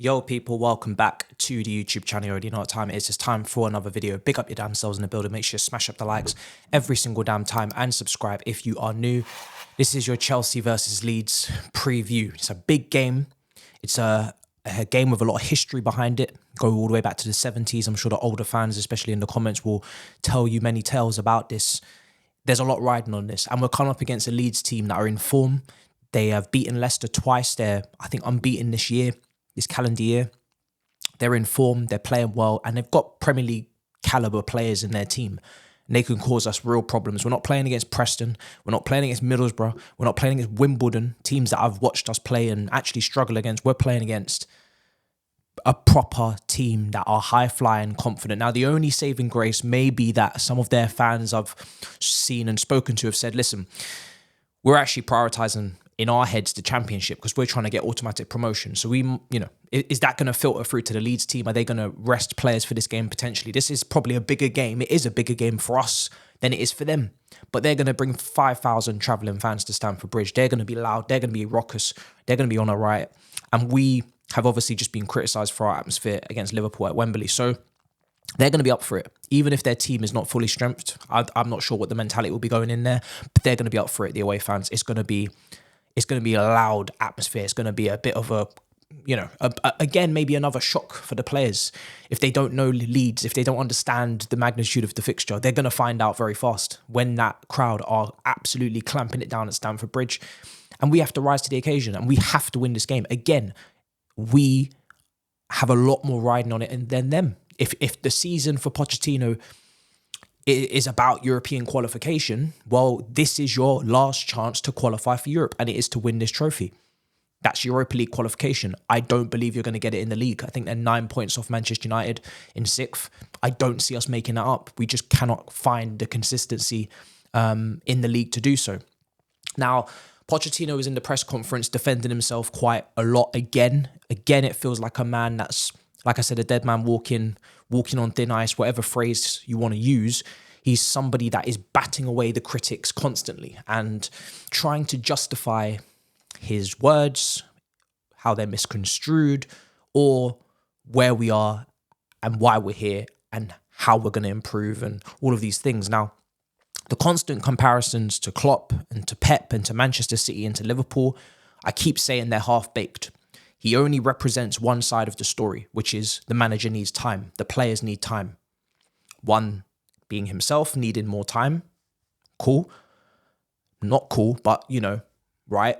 Yo people, welcome back to the YouTube channel. You already know what time it is. It's time for another video. Big up your damn selves in the building. Make sure you smash up the likes every single damn time and subscribe if you are new. This is your Chelsea versus Leeds preview. It's a big game. It's a game with a lot of history behind it. Go all the way back to the 70s. I'm sure the older fans, especially in the comments, will tell you many tales about this. There's a lot riding on this. And we're coming up against a Leeds team that are in form. They have beaten Leicester twice. They're, I think, unbeaten this year. This calendar year. They're in form, they're playing well, and they've got Premier League caliber players in their team. And they can cause us real problems. We're not playing against Preston, we're not playing against Middlesbrough, we're not playing against Wimbledon, teams that I've watched us play and actually struggle against. We're playing against a proper team that are high-flying, confident. Now, the only saving grace may be that some of their fans I've seen and spoken to have said, listen, we're actually prioritising in our heads the championship because we're trying to get automatic promotion. So is that going to filter through to the Leeds team? Are they going to rest players for this game potentially? This is probably a bigger game. It is a bigger game for us than it is for them. But they're going to bring 5,000 travelling fans to Stamford Bridge. They're going to be loud. They're going to be raucous. They're going to be on a riot. And we have obviously just been criticised for our atmosphere against Liverpool at Wembley. So they're going to be up for it. Even if their team is not fully strengthened, I'm not sure what the mentality will be going in there, but they're going to be up for it, the away fans. It's going to be a loud atmosphere. It's going to be a bit of again, maybe another shock for the players. If they don't know Leeds, if they don't understand the magnitude of the fixture, they're going to find out very fast when that crowd are absolutely clamping it down at Stamford Bridge. And we have to rise to the occasion and we have to win this game. Again, we have a lot more riding on it than them. If the season for Pochettino is about European qualification, well, this is your last chance to qualify for Europe, and it is to win this trophy. That's Europa League qualification. I don't believe you're going to get it in the league. I think they're 9 points off Manchester United in 6th. I don't see us making that up. We just cannot find the consistency in the league to do so. Now, Pochettino was in the press conference defending himself quite a lot again. Again, it feels like a man that's, like I said, a dead man walking on thin ice, whatever phrase you want to use. He's somebody that is batting away the critics constantly and trying to justify his words, how they're misconstrued, or where we are and why we're here and how we're going to improve and all of these things. Now, the constant comparisons to Klopp and to Pep and to Manchester City and to Liverpool, I keep saying they're half-baked. He only represents one side of the story, which is the manager needs time. The players need time. One being himself needing more time. Cool. Not cool, but, right?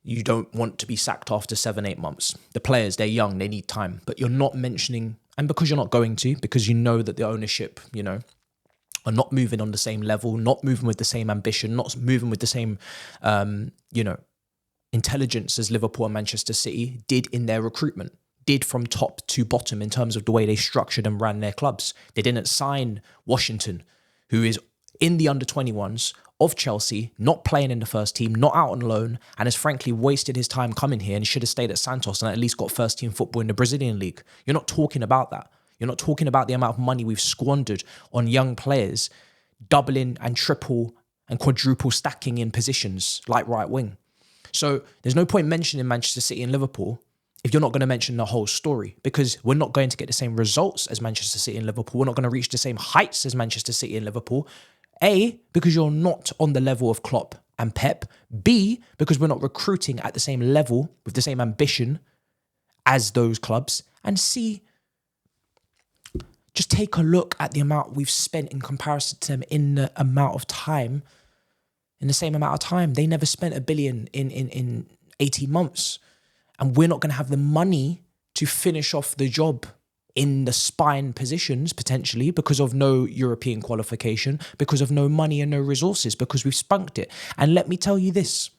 You don't want to be sacked after 7-8 months. The players, they're young, they need time. But you're not mentioning, and because you're not going to, because you know that the ownership, are not moving on the same level, not moving with the same ambition, not moving with the same, intelligence as Liverpool and Manchester City did in their recruitment, did from top to bottom in terms of the way they structured and ran their clubs. They didn't sign Washington, who is in the under-21s of Chelsea, not playing in the first team, not out on loan, and has frankly wasted his time coming here and should have stayed at Santos and at least got first-team football in the Brazilian league. You're not talking about that. You're not talking about the amount of money we've squandered on young players, doubling and triple and quadruple stacking in positions like right wing. So there's no point mentioning Manchester City and Liverpool if you're not going to mention the whole story, because we're not going to get the same results as Manchester City and Liverpool. We're not going to reach the same heights as Manchester City and Liverpool. A, because you're not on the level of Klopp and Pep. B, because we're not recruiting at the same level with the same ambition as those clubs. And C, just take a look at the amount we've spent in comparison to them in the amount of time. In the same amount of time, they never spent $1 billion in 18 months. And we're not going to have the money to finish off the job in the spine positions, potentially, because of no European qualification, because of no money and no resources, because we've spunked it. And let me tell you this.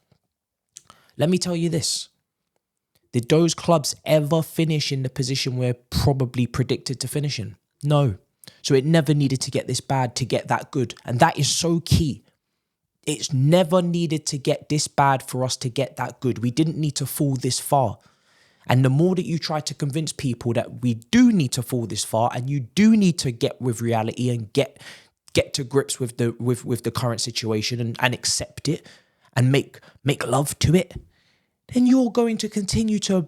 Did those clubs ever finish in the position we're probably predicted to finish in? No. So it never needed to get this bad to get that good. And that is so key. It's never needed to get this bad for us to get that good. We didn't need to fall this far. And the more that you try to convince people that we do need to fall this far and you do need to get with reality and get to grips with the current situation and accept it and make love to it, then you're going to continue to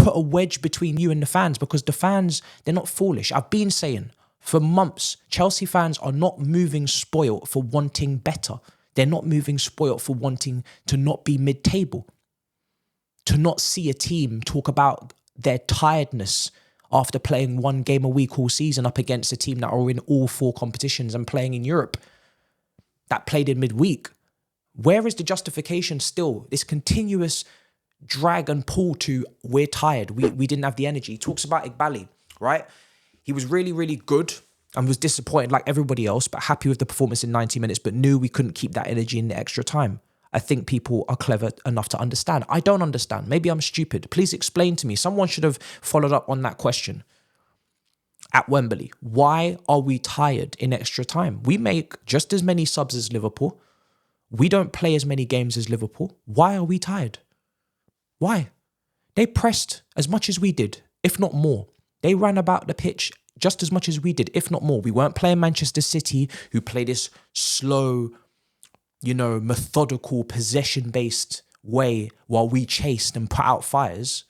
put a wedge between you and the fans, because the fans, they're not foolish. I've been saying for months, Chelsea fans are not moving spoiled for wanting better. They're not moving spoiled for wanting to not be mid-table, to not see a team talk about their tiredness after playing one game a week all season up against a team that are in all 4 competitions and playing in Europe, that played in midweek. Where is the justification still? This continuous drag and pull to, we're tired, we didn't have the energy. He talks about Eghbali, right? He was really, really good and was disappointed like everybody else, but happy with the performance in 90 minutes, but knew we couldn't keep that energy in the extra time. I think people are clever enough to understand. I don't understand. Maybe I'm stupid. Please explain to me. Someone should have followed up on that question at Wembley. Why are we tired in extra time? We make just as many subs as Liverpool. We don't play as many games as Liverpool. Why are we tired? Why? They pressed as much as we did, if not more. They ran about the pitch just as much as we did, if not more. We weren't playing Manchester City, who play this slow, methodical, possession-based way while we chased and put out fires.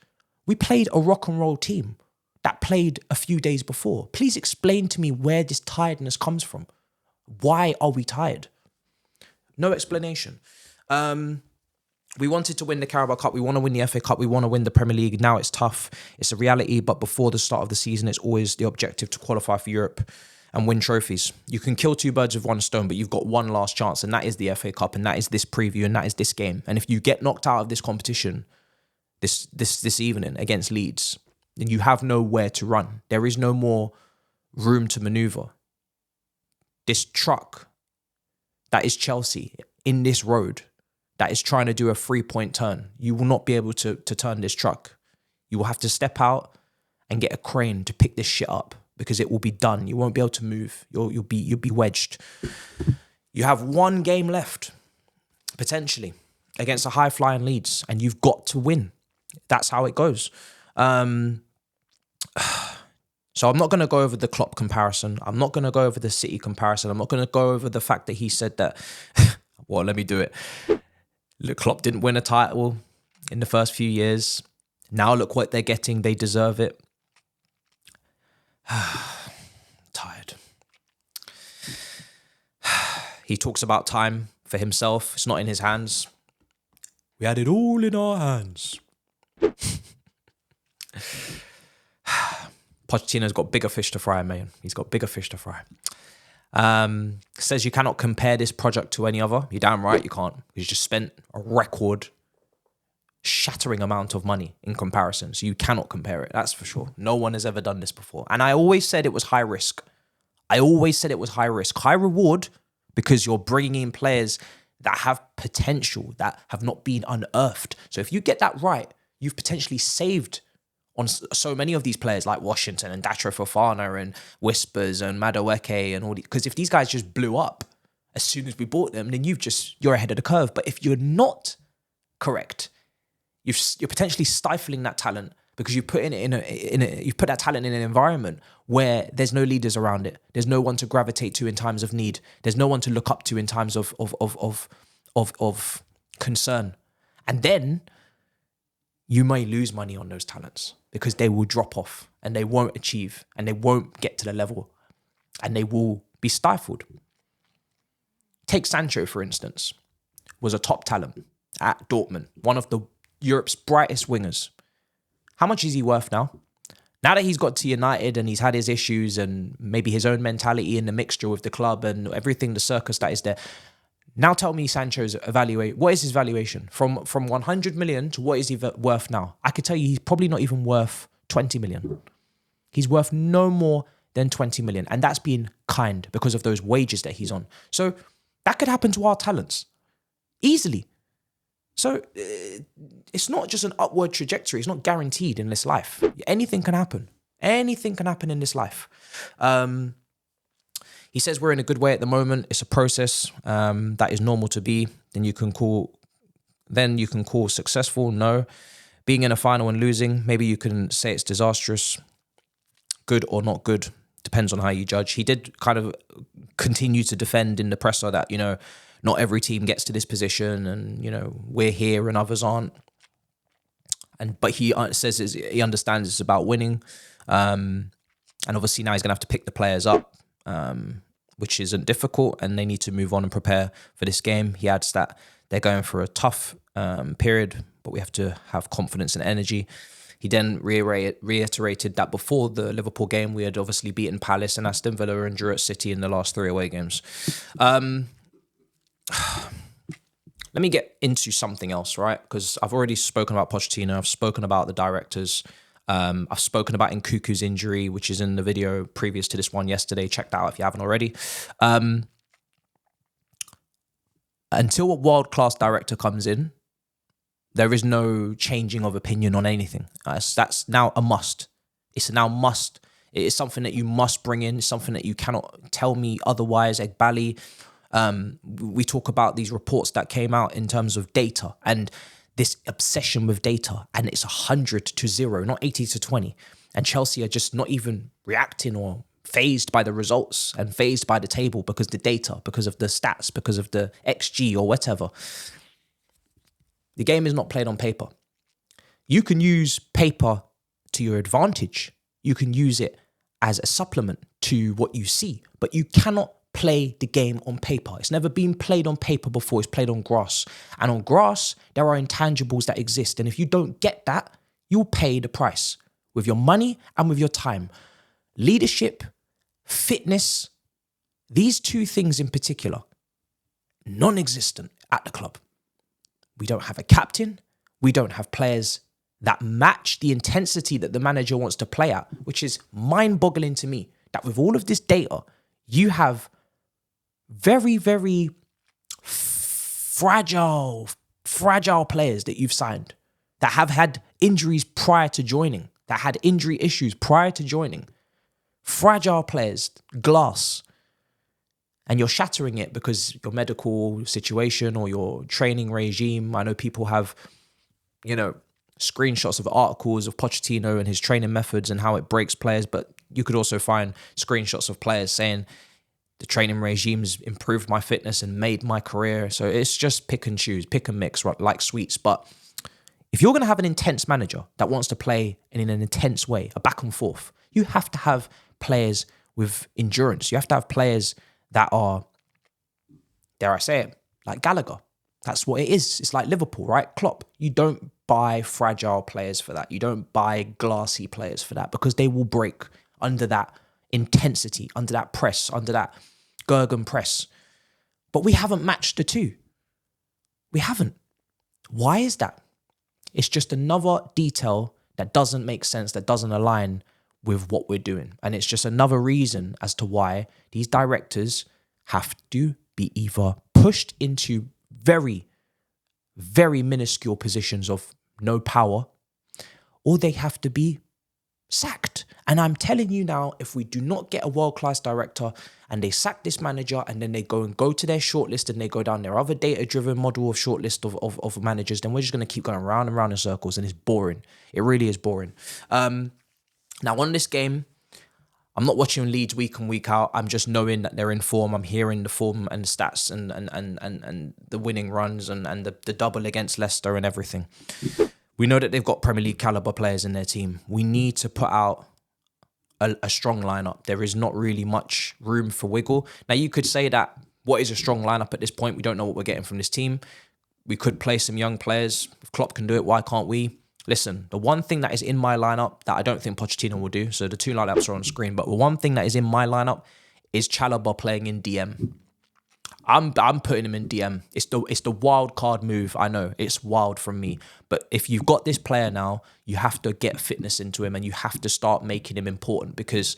We played a rock and roll team that played a few days before. Please explain to me where this tiredness comes from. Why are we tired? No explanation. We wanted to win the Carabao Cup. We want to win the FA Cup. We want to win the Premier League. Now it's tough. It's a reality. But before the start of the season, it's always the objective to qualify for Europe and win trophies. You can kill 2 birds with one stone, but you've got one last chance, and that is the FA Cup, and that is this preview, and that is this game. And if you get knocked out of this competition this evening against Leeds, then you have nowhere to run. There is no more room to manoeuvre. This truck that is Chelsea in this road that is trying to do a 3-point turn, you will not be able to turn this truck. You will have to step out and get a crane to pick this shit up, because it will be done. You won't be able to move. You'll be wedged. You have 1 game left, potentially, against a high-flying Leeds, and you've got to win. That's how it goes. So I'm not going to go over the Klopp comparison. I'm not going to go over the City comparison. I'm not going to go over the fact that he said that, well, let me do it. Look, Klopp didn't win a title in the first few years. Now look what they're getting. They deserve it. Tired. He talks about time for himself. It's not in his hands. We had it all in our hands. Pochettino's got bigger fish to fry, man. He's got bigger fish to fry. Says you cannot compare this project to any other. You're damn right you can't. He's just spent a record shattering amount of money in comparison. So you cannot compare it. That's for sure. No one has ever done this before. And I always said it was high risk. High reward, because you're bringing in players that have potential, that have not been unearthed. So if you get that right, you've potentially saved on so many of these players like Washington and Datro Fofana and Whispers and Madueke and all these. Because if these guys just blew up as soon as we bought them, then you're ahead of the curve. But if you're not correct, you're potentially stifling that talent, because you've put you've put that talent in an environment where there's no leaders around it. There's no one to gravitate to in times of need. There's no one to look up to in times of concern. And then you may lose money on those talents, because they will drop off and they won't achieve and they won't get to the level and they will be stifled. Take Sancho, for instance, was a top talent at Dortmund, one of the Europe's brightest wingers. How much is he worth now? Now that he's got to United and he's had his issues and maybe his own mentality in the mixture with the club and everything, the circus that is there. Now tell me Sancho's what is his valuation? From 100 million to what is he worth now? I could tell you he's probably not even worth 20 million. He's worth no more than 20 million. And that's being kind because of those wages that he's on. So that could happen to our talents easily. So it's not just an upward trajectory. It's not guaranteed in this life. Anything can happen. Anything can happen in this life. He says we're in a good way at the moment. It's a process that is normal to be. Then you can call successful. No. Being in a final and losing, maybe you can say it's disastrous. Good or not good, depends on how you judge. He did kind of continue to defend in the presser that, not every team gets to this position and, we're here and others aren't. But he says he understands it's about winning. And obviously now he's going to have to pick the players up, which isn't difficult, and they need to move on and prepare for this game. He adds that they're going for a tough period, but we have to have confidence and energy. He then reiterated that before the Liverpool game, we had obviously beaten Palace and Aston Villa and drew at City in the last 3 away games. Let me get into something else, right? Because I've already spoken about Pochettino. I've spoken about the directors. I've spoken about Nkuku's injury, which is in the video previous to this one yesterday. Check that out if you haven't already. Until a world-class director comes in, there is no changing of opinion on anything. That's now a must. It's now must. It is something that you must bring in. It's something that you cannot tell me otherwise. Eghbali. We talk about these reports that came out in terms of data and this obsession with data, and it's 100-0, not 80-20. And Chelsea are just not even reacting or phased by the results and phased by the table because the data, because of the stats, because of the XG or whatever. The game is not played on paper. You can use paper to your advantage. You can use it as a supplement to what you see, but you cannot play the game on paper. It's never been played on paper before. It's played on grass. And on grass, there are intangibles that exist. And if you don't get that, you'll pay the price with your money and with your time. Leadership, fitness, these two things in particular, non-existent at the club. We don't have a captain. We don't have players that match the intensity that the manager wants to play at, which is mind-boggling to me, that with all of this data, you have very, very fragile players that you've signed that have had injuries prior to joining, that had injury issues prior to joining. Fragile players, glass. And you're shattering it because your medical situation or your training regime. I know people have, screenshots of articles of Pochettino and his training methods and how it breaks players, but you could also find screenshots of players saying the training regimes improved my fitness and made my career. So it's just pick and choose, pick and mix, right, like sweets. But if you're going to have an intense manager that wants to play in an intense way, a back and forth, you have to have players with endurance. You have to have players that are, dare I say it, like Gallagher. That's what it is. It's like Liverpool, right? Klopp. You don't buy fragile players for that. You don't buy glassy players for that because they will break under that intensity, under that press, under that Gergen press. But we haven't matched the two. We haven't. Why is that? It's just another detail that doesn't make sense, that doesn't align with what we're doing. And it's just another reason as to why these directors have to be either pushed into very, very minuscule positions of no power, or they have to be sacked. And I'm telling you now, if we do not get a world-class director and they sack this manager and then they go to their shortlist and they go down their other data-driven model of shortlist of managers, then we're just going to keep going round and round in circles, and it's boring. It really is boring. Now, on this game, I'm not watching Leeds week in, week out. I'm just knowing that they're in form. I'm hearing the form and the stats and the winning runs and the double against Leicester and everything. We know that they've got Premier League caliber players in their team. We need to put out a strong lineup. There is not really much room for wiggle. Now, you could say that what is a strong lineup at this point? We don't know what we're getting from this team. We could play some young players. If Klopp can do it, why can't we? Listen, the one thing that is in my lineup that I don't think Pochettino will do, so the two lineups are on screen, but the one thing that is in my lineup is Chalobah playing in DM. I'm putting him in DM. It's the wild card move. I know it's wild from me, but if you've got this player now, you have to get fitness into him and you have to start making him important because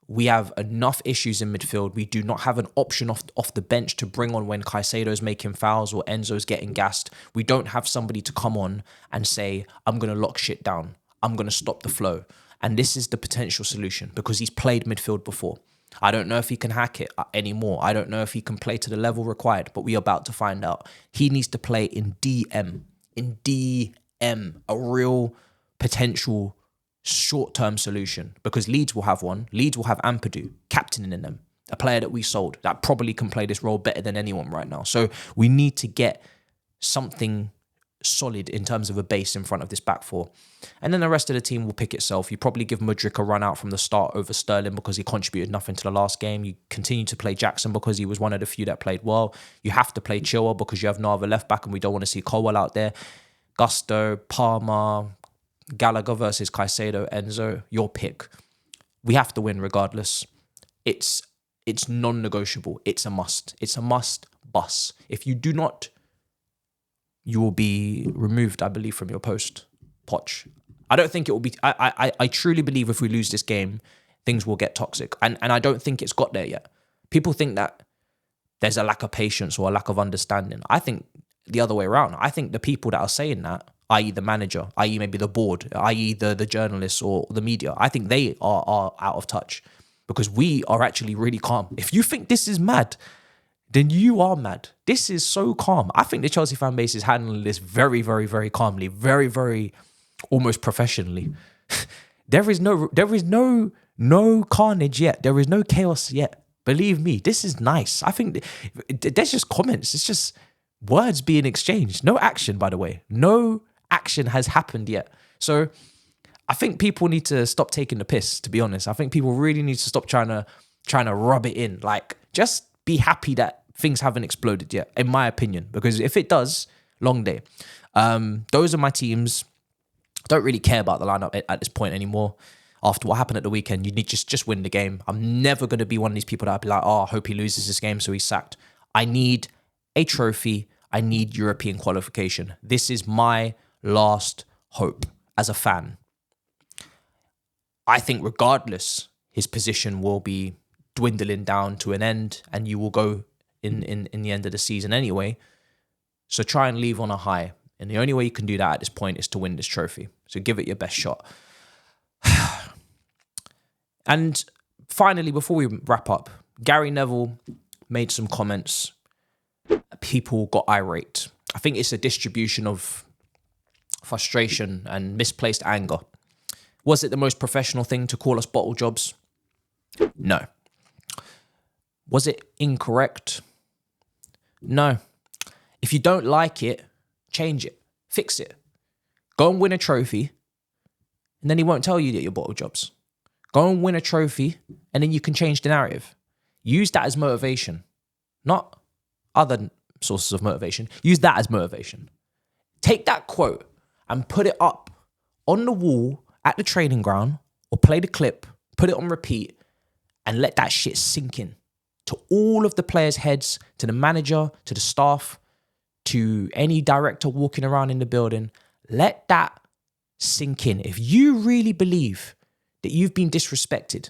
we have enough issues in midfield. We do not have an option off the bench to bring on when Caicedo's making fouls or Enzo's getting gassed. We don't have somebody to come on and say, I'm going to lock shit down. I'm going to stop the flow. And this is the potential solution because he's played midfield before. I don't know if he can hack it anymore. I don't know if he can play to the level required, but we're about to find out. He needs to play in DM. In DM. A real potential short-term solution because Leeds will have one. Leeds will have Ampadu captaining in them, a player that we sold that probably can play this role better than anyone right now. So we need to get something solid in terms of a base in front of this back four. And then the rest of the team will pick itself. You probably give Mudryk a run out from the start over Sterling because he contributed nothing to the last game. You continue to play Jackson because he was one of the few that played well. You have to play Chilwell because you have no other left back and we don't want to see Colwell out there. Gusto, Palmer, Gallagher versus Caicedo, Enzo, your pick. We have to win regardless. It's non-negotiable. It's a must. It's a must bus. If you do not, you will be removed, I believe, from your post, Poch. I don't think it will be... I truly believe if we lose this game, things will get toxic. And I don't think it's got there yet. People think that there's a lack of patience or a lack of understanding. I think the other way around. I think the people that are saying that, i.e. the manager, i.e. maybe the board, i.e. the journalists or the media, I think they are out of touch because we are actually really calm. If you think this is mad, then you are mad. This is so calm. I think the Chelsea fan base is handling this very, very, very calmly, very, very almost professionally. There is no carnage yet. There is no chaos yet. Believe me, this is nice. I think there's just comments. It's just words being exchanged. No action, by the way. No action has happened yet. So I think people need to stop taking the piss, to be honest. I think people really need to stop trying to rub it in. Like, just be happy that things haven't exploded yet, in my opinion. Because if it does, long day. Those are my teams. Don't really care about the lineup at this point anymore. After what happened at the weekend, you need just win the game. I'm never going to be one of these people that I'll be like, oh, I hope he loses this game, so he's sacked. I need a trophy. I need European qualification. This is my last hope as a fan. I think regardless, his position will be dwindling down to an end and you will go in the end of the season anyway. So try and leave on a high. And the only way you can do that at this point is to win this trophy. So give it your best shot. And finally, before we wrap up, Gary Neville made some comments. People got irate. I think it's a distribution of frustration and misplaced anger. Was it the most professional thing to call us bottle jobs? No. Was it incorrect? No. If you don't like it, change it. Fix it. Go and win a trophy, and then he won't tell you that you're bottle jobs. Go and win a trophy, and then you can change the narrative. Use that as motivation, not other sources of motivation. Use that as motivation. Take that quote and put it up on the wall at the training ground or play the clip, put it on repeat, and let that shit sink in to all of the players' heads, to the manager, to the staff, to any director walking around in the building. Let that sink in. If you really believe that you've been disrespected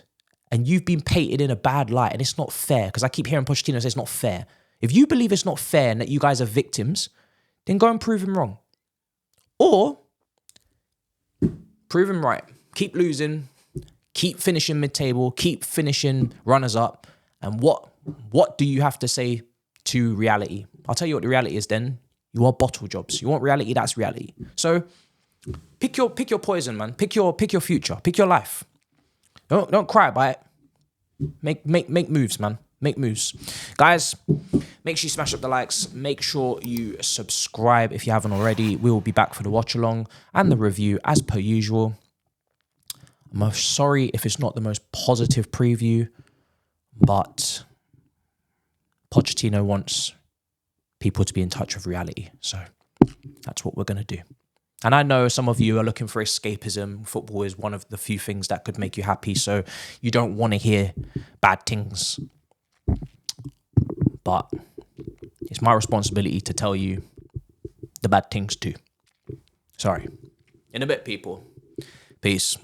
and you've been painted in a bad light and it's not fair, because I keep hearing Pochettino say it's not fair. If you believe it's not fair and that you guys are victims, then go and prove him wrong. Or prove him right. Keep losing, keep finishing mid-table, keep finishing runners-up. And what do you have to say to reality? I'll tell you what the reality is then. You are bottle jobs. You want reality, that's reality. So pick your poison, man. Pick your future. Pick your life. Don't cry about it. Make moves, man. Make moves. Guys, make sure you smash up the likes. Make sure you subscribe if you haven't already. We will be back for the watch along and the review as per usual. I'm sorry if it's not the most positive preview, but Pochettino wants people to be in touch with reality. So that's what we're going to do. And I know some of you are looking for escapism. Football is one of the few things that could make you happy. So you don't want to hear bad things. But it's my responsibility to tell you the bad things too. Sorry. In a bit, people. Peace.